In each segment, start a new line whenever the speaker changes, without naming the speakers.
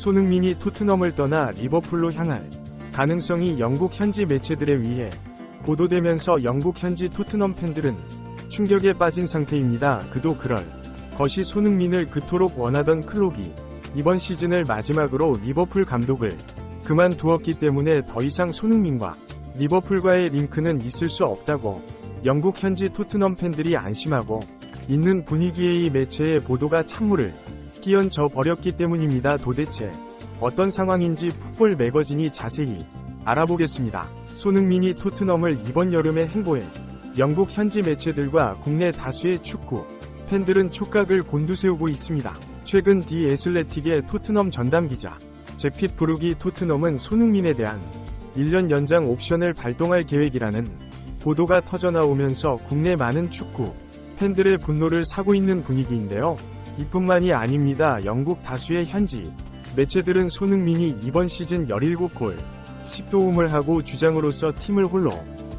손흥민이 토트넘을 떠나 리버풀로 향할 가능성이 영국 현지 매체들에 의해 보도되면서 영국 현지 토트넘 팬들은 충격에 빠진 상태입니다. 그도 그럴 것이 손흥민을 그토록 원하던 클롭이 이번 시즌을 마지막으로 리버풀 감독을 그만두었기 때문에 더 이상 손흥민과 리버풀과의 링크는 있을 수 없다고 영국 현지 토트넘 팬들이 안심하고 있는 분위기에 이 매체의 보도가 찬물을 끼얹어 버렸기 때문입니다. 도대체 어떤 상황인지 풋볼 매거진이 자세히 알아보겠습니다. 손흥민이 토트넘을 이번 여름에 행보해 영국 현지 매체들과 국내 다수의 축구 팬들은 촉각을 곤두세우고 있습니다. 최근 디 애슬레틱의 토트넘 전담 기자 잭핏 브룩이 토트넘은 손흥민에 대한 1년 연장 옵션을 발동할 계획이라는 보도가 터져나오면서 국내 많은 축구 팬들의 분노를 사고 있는 분위기인데요. 이뿐만이 아닙니다. 영국 다수의 현지 매체들은 손흥민이 이번 시즌 17골 10도움을 하고 주장으로서 팀을 홀로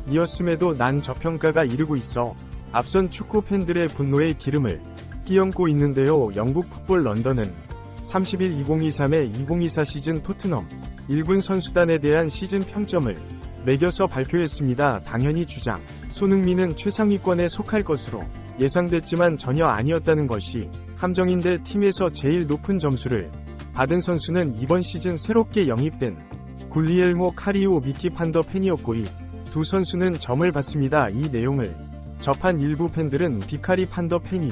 이었음에도 난 저평가가 이르고 있어 앞선 축구 팬들의 분노에 기름을 끼얹고 있는데요. 영국 풋볼 런던은 30일 2023-2024 시즌 토트넘 1군 선수단에 대한 시즌 평점을 매겨서 발표했습니다. 당연히 주장 손흥민은 최상위권에 속할 것으로 예상됐지만 전혀 아니었다는 것이 함정인데 팀에서 제일 높은 점수를 받은 선수는 이번 시즌 새롭게 영입된 굴리엘모 카리오 미키 판더 팬이었고 이 두 선수는 점을 받습니다. 이 내용을 접한 일부 팬들은 비카리 판더 팬이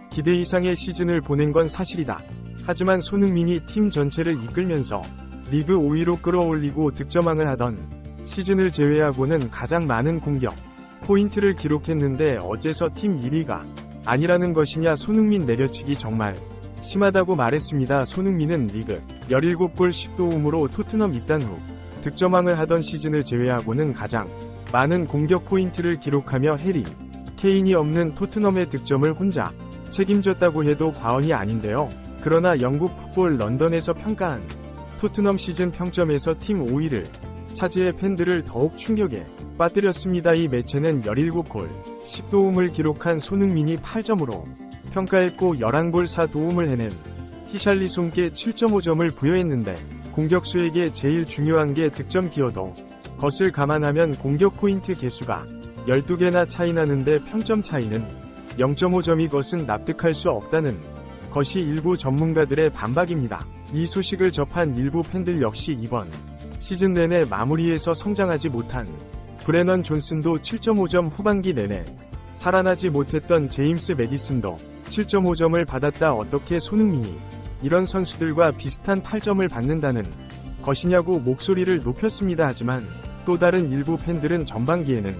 기대 이상의 시즌을 보낸 건 사실이다. 하지만 손흥민이 팀 전체를 이끌면서 리그 5위로 끌어올리고 득점왕을 하던 시즌을 제외하고는 가장 많은 공격 포인트를 기록했는데 어째서 팀 1위가 아니라는 것이냐. 손흥민 내려치기 정말 심하다고 말했습니다. 손흥민은 리그 17골 10도움으로 토트넘 입단 후 득점왕을 하던 시즌을 제외하고는 가장 많은 공격 포인트를 기록하며 해리 케인이 없는 토트넘의 득점을 혼자 책임졌다고 해도 과언이 아닌데요. 그러나 영국 풋볼 런던에서 평가한 토트넘 시즌 평점에서 팀 5위를 차지해 팬들을 더욱 충격에 빠뜨렸습니다. 이 매체는 17골 10도움을 기록한 손흥민이 8점으로 평가했고 11골 4도움을 해낸 히샬리송께 7.5점을 부여했는데 공격수에게 제일 중요한 게 득점 기여도 것을 감안하면 공격 포인트 개수가 12개나 차이 나는데 평점 차이는 0.5점이 것은 납득할 수 없다는 것이 일부 전문가들의 반박입니다. 이 소식을 접한 일부 팬들 역시 이번 시즌 내내 마무리에서 성장하지 못한 브레넌 존슨도 7.5점 후반기 내내 살아나지 못했던 제임스 매디슨도 7.5점을 받았다. 어떻게 손흥민이 이런 선수들과 비슷한 8점을 받는다는 것이냐고 목소리를 높였습니다. 하지만 또 다른 일부 팬들은 전반기에는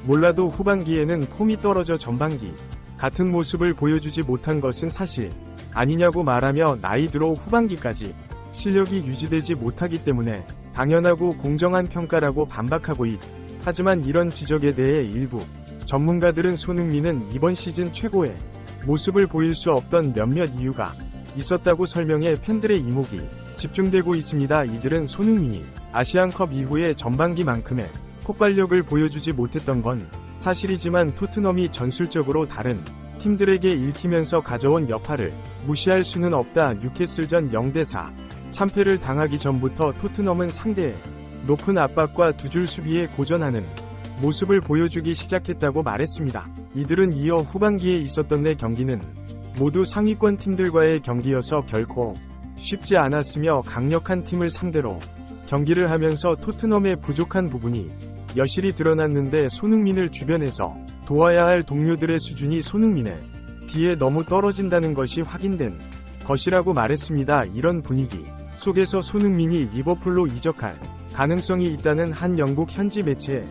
몰라도 후반기에는 폼이 떨어져 전반기 같은 모습을 보여주지 못한 것은 사실 아니냐고 말하며 나이 들어 후반기까지 실력이 유지되지 못하기 때문에 당연하고 공정한 평가라고 반박하고 하지만 이런 지적에 대해 일부 전문가들은 손흥민은 이번 시즌 최고의 모습을 보일 수 없던 몇몇 이유가 있었다고 설명해 팬들의 이목이 집중되고 있습니다. 이들은 손흥민이 아시안컵 이후에 전반기만큼의 폭발력을 보여주지 못했던 건 사실이지만 토트넘이 전술적으로 다른 팀들에게 읽히면서 가져온 여파를 무시할 수는 없다. 뉴캐슬전 0대4 참패를 당하기 전부터 토트넘은 상대의 높은 압박과 두 줄 수비에 고전하는 모습을 보여주기 시작했다고 말했습니다. 이들은 이어 후반기에 있었던 네 경기는 모두 상위권 팀들과의 경기여서 결코 쉽지 않았으며 강력한 팀을 상대로 경기를 하면서 토트넘의 부족한 부분이 여실히 드러났는데 손흥민을 주변에서 도와야 할 동료들의 수준이 손흥민에 비해 너무 떨어진다는 것이 확인된 것이라고 말했습니다. 이런 분위기 속에서 손흥민이 리버풀로 이적할 가능성이 있다는 한 영국 현지 매체의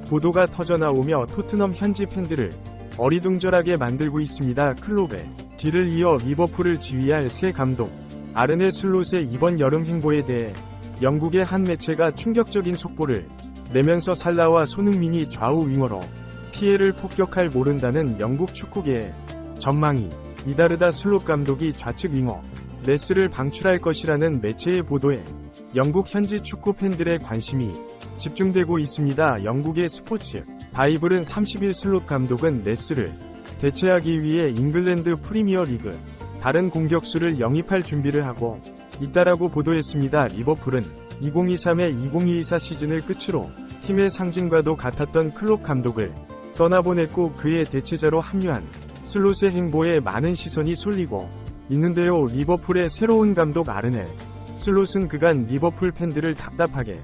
보도가 터져나오며 토트넘 현지 팬들을 어리둥절하게 만들고 있습니다. 클롭의 뒤를 이어 리버풀을 지휘할 새 감독 아르네 슬롯의 이번 여름 행보에 대해 영국의 한 매체가 충격적인 속보를 내면서 살라와 손흥민이 좌우 윙어로 피해를 폭격할 모른다는 영국 축구계의 전망이 이다르다. 슬롯 감독이 좌측 윙어 레스를 방출할 것이라는 매체의 보도에 영국 현지 축구 팬들의 관심이 집중되고 있습니다. 영국의 스포츠 바이블은 30일 슬롯 감독은 레스를 대체하기 위해 잉글랜드 프리미어 리그 다른 공격수를 영입할 준비를 하고 있다라고 보도했습니다. 리버풀은 2023-2024 시즌을 끝으로 팀의 상징과도 같았던 클롭 감독을 떠나보냈고 그의 대체자로 합류한 슬롯의 행보에 많은 시선이 쏠리고 있는데요. 리버풀의 새로운 감독 아르네 슬롯은 그간 리버풀 팬들을 답답하게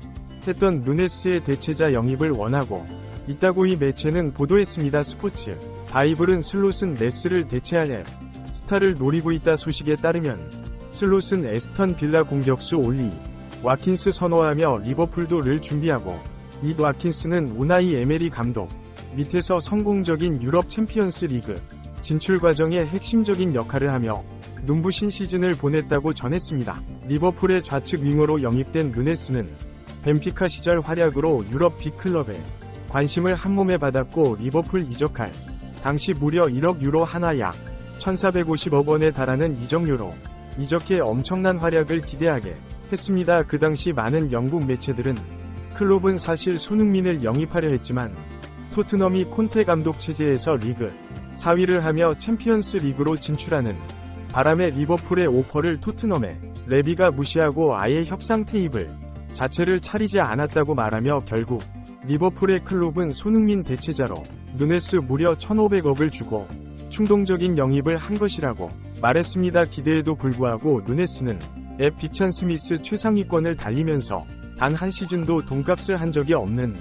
했던 누네스의 대체자 영입을 원하고 있다고 이 매체는 보도했습니다. 스포츠 바이블은 슬롯은 네스를 대체할 앱 스타를 노리고 있다. 소식에 따르면 슬롯은 에스턴 빌라 공격수 올리 와킨스 선호하며 리버풀도를 준비하고 이 와킨스는 우나이 에메리 감독 밑에서 성공적인 유럽 챔피언스 리그 진출 과정에 핵심적인 역할을 하며 눈부신 시즌을 보냈다고 전했습니다. 리버풀의 좌측 윙어로 영입된 누네스는 벤피카 시절 활약으로 유럽 빅클럽에 관심을 한몸에 받았고 리버풀 이적할 당시 무려 1억 유로 하나 약 1450억 원에 달하는 이적료로 이적해 엄청난 활약을 기대하게 했습니다. 그 당시 많은 영국 매체들은 클롭은 사실 손흥민을 영입하려 했지만 토트넘이 콘테 감독 체제에서 리그 4위를 하며 챔피언스 리그로 진출하는 바람에 리버풀의 오퍼를 토트넘에 레비가 무시하고 아예 협상 테이블 자체를 차리지 않았다고 말하며 결국 리버풀의 클롭은 손흥민 대체자로 누네스 무려 1,500억을 주고 충동적인 영입을 한 것이라고 말했습니다. 기대에도 불구하고 누네스는 앱 빅찬 스미스 최상위권을 달리면서 단 한 시즌도 돈값을 한 적이 없는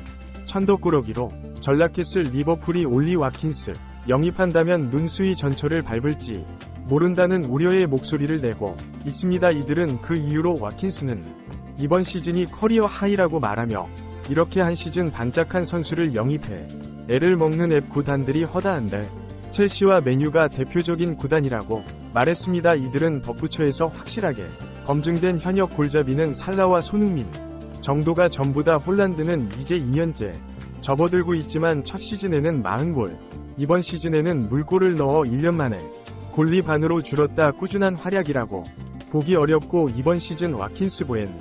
천덕꾸러기로 전락했을 리버풀이 올리 와킨스 영입한다면 눈수위 전철을 밟을지 모른다는 우려의 목소리를 내고 있습니다. 이들은 그 이유로 와킨스는 이번 시즌이 커리어 하이라고 말하며 이렇게 한 시즌 반짝한 선수를 영입해 애를 먹는 앱 구단들이 허다한데 첼시와 맨유가 대표적인 구단이라고 말했습니다. 이들은 덧붙여서 확실하게 검증된 현역 골잡이는 살라와 손흥민 정도가 전부다. 홀란드는 이제 2년째 접어들고 있지만 첫 시즌에는 40골, 이번 시즌에는 물골을 넣어 1년 만에 골리 반으로 줄었다. 꾸준한 활약이라고 보기 어렵고 이번 시즌 와킨스 보엔,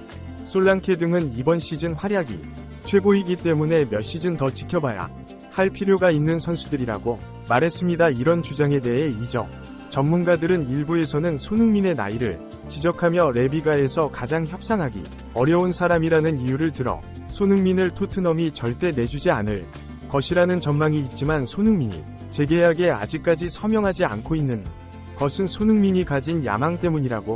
솔랑케 등은 이번 시즌 활약이 최고이기 때문에 몇 시즌 더 지켜봐야 할 필요가 있는 선수들이라고 말했습니다. 이런 주장에 대해 이적 전문가들은 일부에서는 손흥민의 나이를 지적하며 레비가에서 가장 협상하기 어려운 사람이라는 이유를 들어 손흥민을 토트넘이 절대 내주지 않을 것이라는 전망이 있지만 손흥민이 재계약에 아직까지 서명하지 않고 있는 것은 손흥민이 가진 야망 때문이라고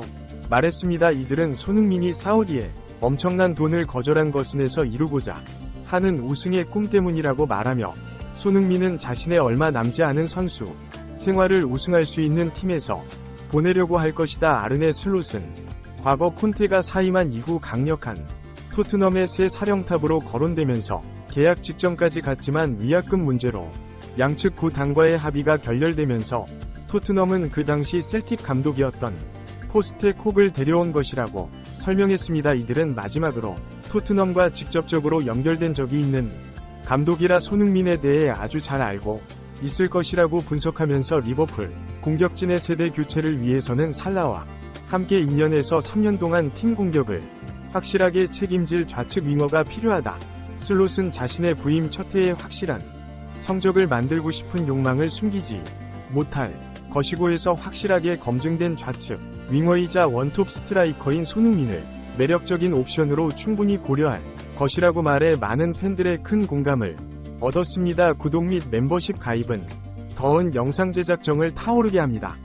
말했습니다. 이들은 손흥민이 사우디에 엄청난 돈을 거절한 것은에서 이루고자 하는 우승의 꿈 때문이라고 말하며 손흥민은 자신의 얼마 남지 않은 선수 생활을 우승할 수 있는 팀에서 보내려고 할 것이다. 아르네 슬롯은 과거 콘테가 사임한 이후 강력한 토트넘의 새 사령탑으로 거론되면서 계약 직전까지 갔지만 위약금 문제로 양측 구단과의 합의가 결렬되면서 토트넘은 그 당시 셀틱 감독이었던 포스테콕을 데려온 것이라고 설명했습니다. 이들은 마지막으로 토트넘과 직접적으로 연결된 적이 있는 감독이라 손흥민에 대해 아주 잘 알고 있을 것이라고 분석하면서 리버풀 공격진의 세대 교체를 위해서는 살라와 함께 2년에서 3년 동안 팀 공격을 확실하게 책임질 좌측 윙어가 필요하다. 슬롯은 자신의 부임 첫 해에 확실한 성적을 만들고 싶은 욕망을 숨기지 못할 것이고 해서 확실하게 검증된 좌측 윙어이자 원톱 스트라이커인 손흥민을 매력적인 옵션으로 충분히 고려할 것이라고 말해 많은 팬들의 큰 공감을 얻었습니다. 구독 및 멤버십 가입은 더운 영상 제작 정을 타오르게 합니다.